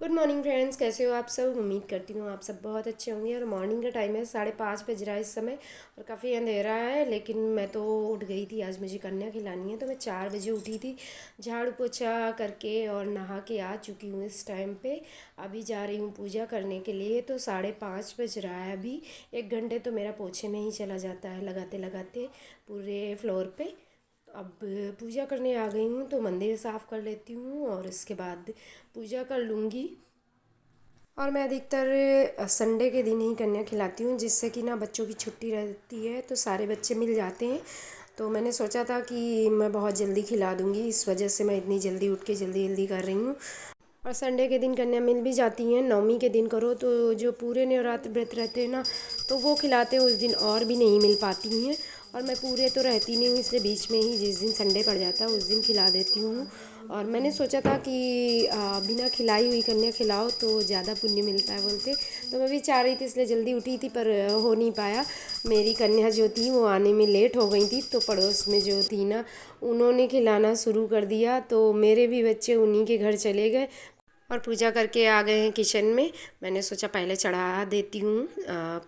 Good morning friends, कैसे हो आप सब। उम्मीद करती हूँ आप सब बहुत अच्छे होंगे। और मॉर्निंग का टाइम है, 5:30 बज रहा है इस समय और काफ़ी अंधेरा है। लेकिन मैं तो उठ गई थी, आज मुझे कन्या खिलानी है तो मैं 4 बजे उठी थी। झाड़ू पोछा करके और नहा के आ चुकी हूँ इस टाइम पे। अभी जा रही हूँ पूजा करने के लिए। तो 5:30 बज रहा है अभी। 1 घंटे तो मेरा पोछे में ही चला जाता है लगाते लगाते पूरे फ्लोर पे। अब पूजा करने आ गई हूँ तो मंदिर साफ़ कर लेती हूँ और इसके बाद पूजा कर लूँगी। और मैं अधिकतर संडे के दिन ही कन्या खिलाती हूँ, जिससे कि ना बच्चों की छुट्टी रहती है तो सारे बच्चे मिल जाते हैं। तो मैंने सोचा था कि मैं बहुत जल्दी खिला दूँगी, इस वजह से मैं इतनी जल्दी उठ के जल्दी जल्दी कर रही हूँ। और संडे के दिन कन्या मिल भी जाती हैं। नवमी के दिन करो तो जो पूरे नवरात्र व्रत रहते हैं ना, तो वो खिलाते हैं उस दिन और भी नहीं मिल पाती हैं। और मैं पूरे तो रहती नहीं हूँ, इसलिए बीच में ही जिस दिन संडे पड़ जाता है उस दिन खिला देती हूँ। और मैंने सोचा था कि बिना खिलाई हुई कन्या खिलाओ तो ज़्यादा पुण्य मिलता है बोलते। तो मैं भी चाह रही थी, इसलिए जल्दी उठी थी, पर हो नहीं पाया। मेरी कन्या जो थी वो आने में लेट हो गई थी, तो पड़ोस में जो थी ना, उन्होंने खिलाना शुरू कर दिया। तो मेरे भी बच्चे उन्हीं के घर चले गए और पूजा करके आ गए हैं किचन में। मैंने सोचा पहले चढ़ा देती हूँ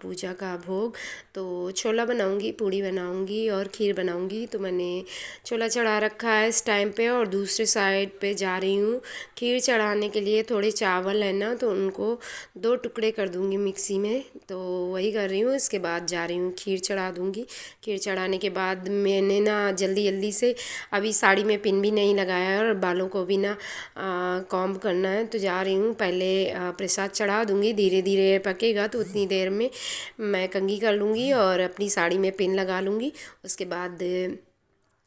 पूजा का भोग। तो छोला बनाऊँगी, पूड़ी बनाऊँगी और खीर बनाऊँगी। तो मैंने छोला चढ़ा रखा है इस टाइम पे और दूसरे साइड पे जा रही हूँ खीर चढ़ाने के लिए। थोड़े चावल है ना, तो उनको 2 टुकड़े कर दूँगी मिक्सी में, तो वही कर रही हूँ। इसके बाद जा रही हूँ खीर चढ़ा दूँगी। खीर चढ़ाने के बाद मैंने ना जल्दी जल्दी से अभी साड़ी में पिन भी नहीं लगाया है और बालों को भी ना कॉम्ब करना है। तो जा रही हूँ, पहले प्रसाद चढ़ा दूँगी, धीरे धीरे पकेगा तो उतनी देर में मैं कंघी कर लूँगी और अपनी साड़ी में पिन लगा लूँगी। उसके बाद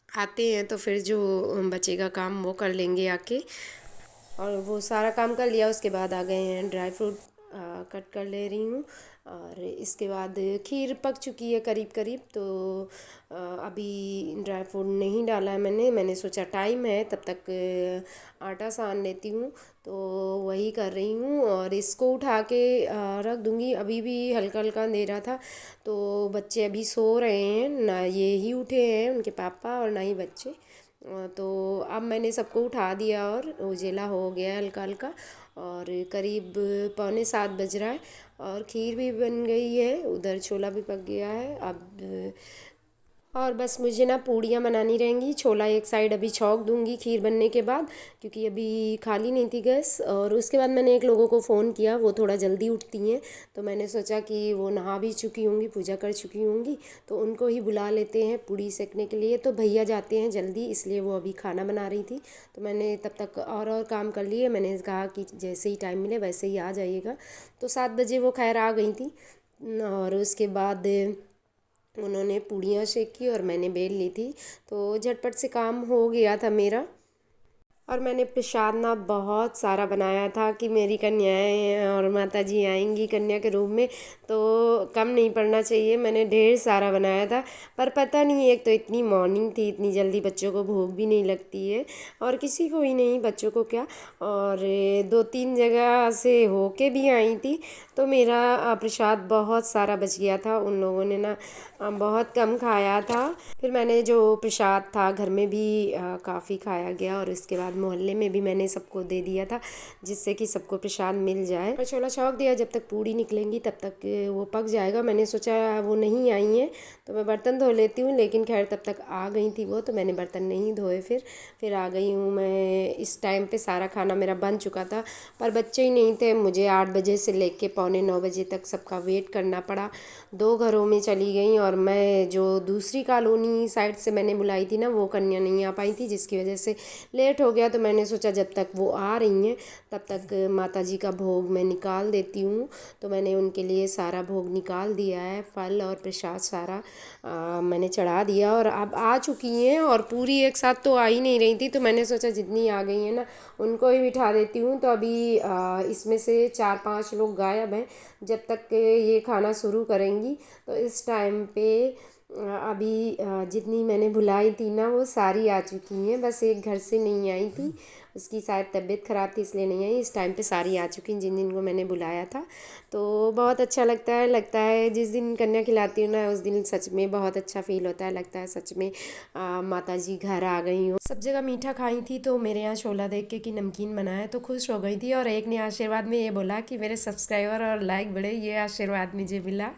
आते हैं तो फिर जो बचेगा काम वो कर लेंगे आके। और वो सारा काम कर लिया, उसके बाद आ गए हैं ड्राई फ्रूट कट कर ले रही हूँ। और इसके बाद खीर पक चुकी है करीब करीब। तो अभी ड्राई फ्रूट नहीं डाला है मैंने सोचा टाइम है तब तक आटा सान लेती हूँ, तो वही कर रही हूँ। और इसको उठा के रख दूँगी। अभी भी हल्का हल्का अंधेरा था, तो बच्चे अभी सो रहे हैं ना, ये ही उठे हैं, उनके पापा और ना ही बच्चे। तो अब मैंने सबको उठा दिया और उजेला हो गया हल्का हल्का। और करीब 6:45 बज रहा है और खीर भी बन गई है, उधर छोला भी पक गया है। अब और बस मुझे ना पूड़ियाँ बनानी रहेंगी। छोला एक साइड अभी छौंक दूंगी खीर बनने के बाद, क्योंकि अभी खाली नहीं थी गैस। और उसके बाद मैंने एक लोगों को फ़ोन किया, वो थोड़ा जल्दी उठती हैं, तो मैंने सोचा कि वो नहा भी चुकी होंगी, पूजा कर चुकी होंगी, तो उनको ही बुला लेते हैं पूड़ी सेकने के लिए। तो भैया जाते हैं जल्दी, इसलिए वो अभी खाना बना रही थी। तो मैंने तब तक और काम कर लिए। मैंने कहा कि जैसे ही टाइम मिले वैसे ही आ जाइएगा। तो 7 बजे वो खैर आ गई थी। और उसके बाद उन्होंने पूड़ियाँ सेकी और मैंने बेल ली थी, तो झटपट से काम हो गया था मेरा। और मैंने प्रसाद ना बहुत सारा बनाया था कि मेरी कन्याएं और माता जी आएंगी कन्या के रूप में, तो कम नहीं पड़ना चाहिए। मैंने ढेर सारा बनाया था, पर पता नहीं, एक तो इतनी मॉर्निंग थी, इतनी जल्दी बच्चों को भूख भी नहीं लगती है और किसी को ही नहीं, बच्चों को क्या। और 2-3 जगह से होके भी आई थी, तो मेरा प्रसाद बहुत सारा बच गया था। उन लोगों ने ना बहुत कम खाया था। फिर मैंने जो प्रसाद था घर में भी काफ़ी खाया गया और इसके बाद मोहल्ले में भी मैंने सबको दे दिया था, जिससे कि सबको प्रसाद मिल जाए। और छोला छौंक दिया, जब तक पूड़ी निकलेंगी तब तक वो पक जाएगा। मैंने सोचा वो नहीं आई हैं तो मैं बर्तन धो लेती हूँ, लेकिन खैर तब तक आ गई थी वो, तो मैंने बर्तन नहीं धोए। फिर आ गई हूँ मैं। इस टाइम पे सारा खाना मेरा बन चुका था, पर बच्चे ही नहीं थे। मुझे 8 बजे से लेके पौने 9 बजे तक सबका वेट करना पड़ा। 2 घरों में चली गई और मैं जो दूसरी कॉलोनी साइड से मैंने बुलाई थी ना, वो कन्या नहीं आ पाई थी, जिसकी वजह से लेट हो गया। तो मैंने सोचा जब तक वो आ रही हैं तब तक माता जी का भोग मैं निकाल देती हूँ। तो मैंने उनके लिए सारा भोग निकाल दिया है, फल और प्रसाद सारा मैंने चढ़ा दिया। और अब आ चुकी हैं और पूरी एक साथ तो आ ही नहीं रही थी, तो मैंने सोचा जितनी आ गई हैं ना उनको ही बिठा देती हूँ। तो अभी इसमें से 4-5 लोग गायब हैं। जब तक ये खाना शुरू करेंगी तो इस टाइम पे अभी जितनी मैंने बुलाई थी ना वो सारी आ चुकी हैं, बस एक घर से नहीं आई थी, उसकी शायद तबीयत ख़राब थी इसलिए नहीं आई। इस टाइम पे सारी आ चुकी हैं जिन जिन को मैंने बुलाया था। तो बहुत अच्छा लगता है जिस दिन कन्या खिलाती हूँ ना उस दिन सच में बहुत अच्छा फील होता है, लगता है सच में माता जी घर आ गई हूँ। सब जगह मीठा खाई थी तो मेरे यहाँ छोला देख के कि नमकीन बना है तो खुश हो गई थी, और एक ने आशीर्वाद में ये बोला कि मेरे सब्सक्राइबर और लाइक बढ़े, ये आशीर्वाद मुझे मिला।